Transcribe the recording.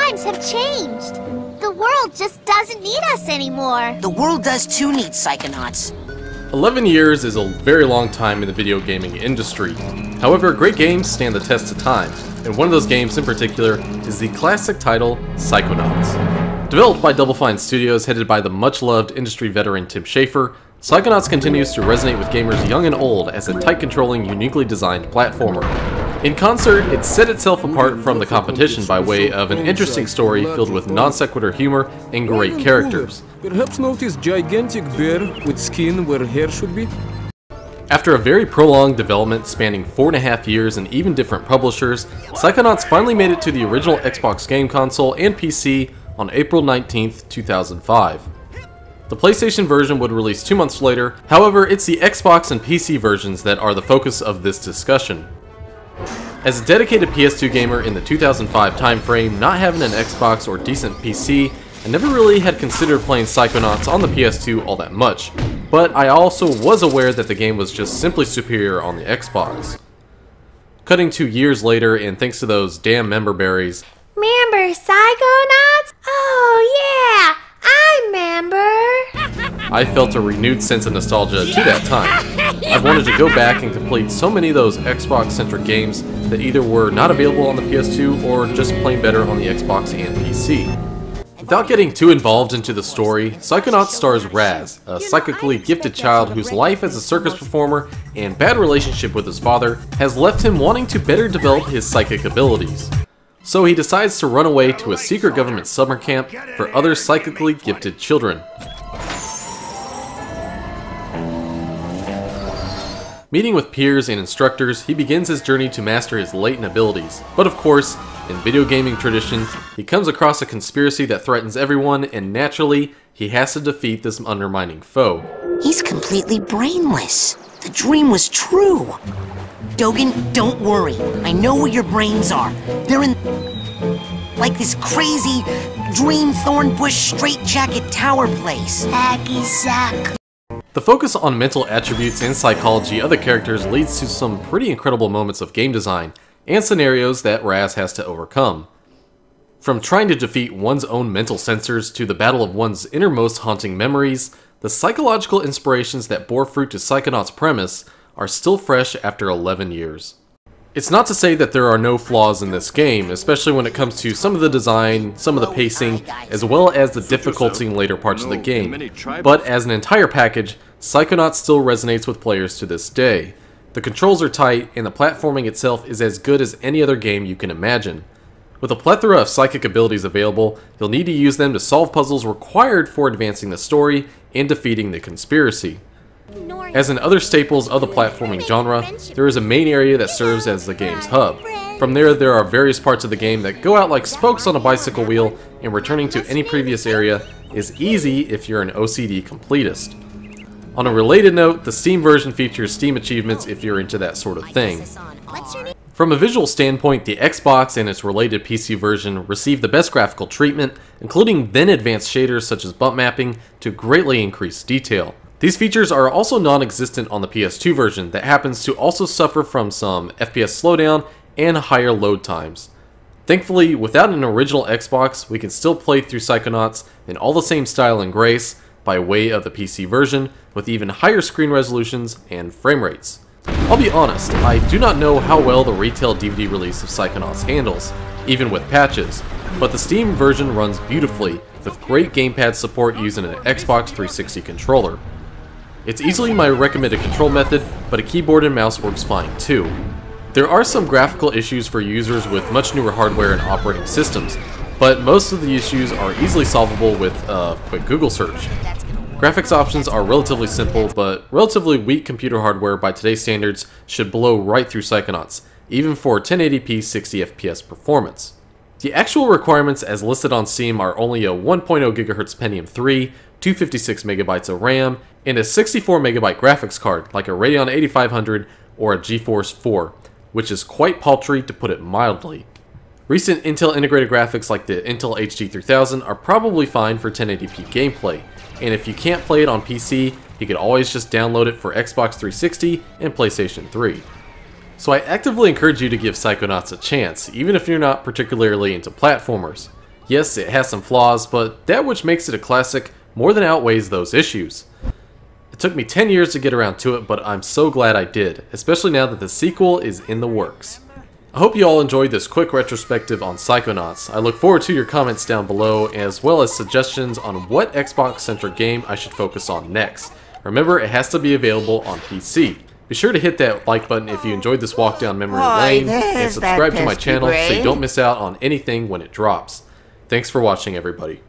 times have changed. The world just doesn't need us anymore. The world does too need Psychonauts. 11 years is a very long time in the video gaming industry. However, great games stand the test of time, and one of those games in particular is the classic title, Psychonauts. Developed by Double Fine Studios, headed by the much-loved industry veteran Tim Schafer, Psychonauts continues to resonate with gamers young and old as a tight-controlling, uniquely designed platformer. In concert, it set itself apart from the competition by way of an interesting story filled with non-sequitur humor and great characters. Perhaps notice gigantic bear with skin where hair should be? After a very prolonged development spanning 4.5 years and even different publishers, Psychonauts finally made it to the original Xbox game console and PC on April 19th, 2005. The PlayStation version would release 2 months later, however, it's the Xbox and PC versions that are the focus of this discussion. As a dedicated PS2 gamer in the 2005 timeframe, not having an Xbox or decent PC, I never really had considered playing Psychonauts on the PS2 all that much, but I also was aware that the game was just simply superior on the Xbox. Cutting 2 years later, and thanks to those damn member berries. Remember Psychonauts? Oh yeah, I remember. I felt a renewed sense of nostalgia to that time. I've wanted to go back and complete so many of those Xbox-centric games that either were not available on the PS2 or just plain better on the Xbox and PC. Without getting too involved into the story, Psychonauts stars Raz, a psychically gifted child whose life as a circus performer and bad relationship with his father has left him wanting to better develop his psychic abilities. So he decides to run away to a secret government summer camp for other psychically gifted children. Meeting with peers and instructors, he begins his journey to master his latent abilities. But of course, in video gaming tradition, he comes across a conspiracy that threatens everyone, and naturally, he has to defeat this undermining foe. He's completely brainless. The dream was true. Dogen, don't worry. I know where your brains are. They're in like this crazy dream thornbush straitjacket tower place. Hacky sack. The focus on mental attributes and psychology of the characters leads to some pretty incredible moments of game design and scenarios that Raz has to overcome. From trying to defeat one's own mental censors to the battle of one's innermost haunting memories, the psychological inspirations that bore fruit to Psychonauts' premise are still fresh after 11 years. It's not to say that there are no flaws in this game, especially when it comes to some of the design, some of the pacing, as well as the difficulty in later parts of the game. But as an entire package, Psychonauts still resonates with players to this day. The controls are tight, and the platforming itself is as good as any other game you can imagine. With a plethora of psychic abilities available, you'll need to use them to solve puzzles required for advancing the story and defeating the conspiracy. As in other staples of the platforming genre, there is a main area that serves as the game's hub. From there are various parts of the game that go out like spokes on a bicycle wheel, and returning to any previous area is easy if you're an OCD completist. On a related note, the Steam version features Steam achievements if you're into that sort of thing. From a visual standpoint, the Xbox and its related PC version received the best graphical treatment, including then advanced shaders such as bump mapping to greatly increase detail. These features are also non-existent on the PS2 version that happens to also suffer from some FPS slowdown and higher load times. Thankfully, without an original Xbox, we can still play through Psychonauts in all the same style and grace by way of the PC version, with even higher screen resolutions and frame rates. I'll be honest, I do not know how well the retail DVD release of Psychonauts handles, even with patches, but the Steam version runs beautifully, with great gamepad support using an Xbox 360 controller. It's easily my recommended control method, but a keyboard and mouse works fine too. There are some graphical issues for users with much newer hardware and operating systems, but most of the issues are easily solvable with a quick Google search. Graphics options are relatively simple, but relatively weak computer hardware by today's standards should blow right through Psychonauts, even for 1080p 60fps performance. The actual requirements as listed on Steam are only a 1.0 GHz Pentium 3, 256MB of RAM, and a 64MB graphics card like a Radeon 8500 or a GeForce 4, which is quite paltry to put it mildly. Recent Intel integrated graphics like the Intel HD 3000 are probably fine for 1080p gameplay, and if you can't play it on PC, you can always just download it for Xbox 360 and PlayStation 3. So I actively encourage you to give Psychonauts a chance, even if you're not particularly into platformers. Yes, it has some flaws, but that which makes it a classic more than outweighs those issues. It took me 10 years to get around to it, but I'm so glad I did, especially now that the sequel is in the works. I hope you all enjoyed this quick retrospective on Psychonauts. I look forward to your comments down below, as well as suggestions on what Xbox-centric game I should focus on next. Remember, it has to be available on PC. Be sure to hit that like button if you enjoyed this walk down memory lane, and subscribe to my channel so you don't miss out on anything when it drops. Thanks for watching, everybody.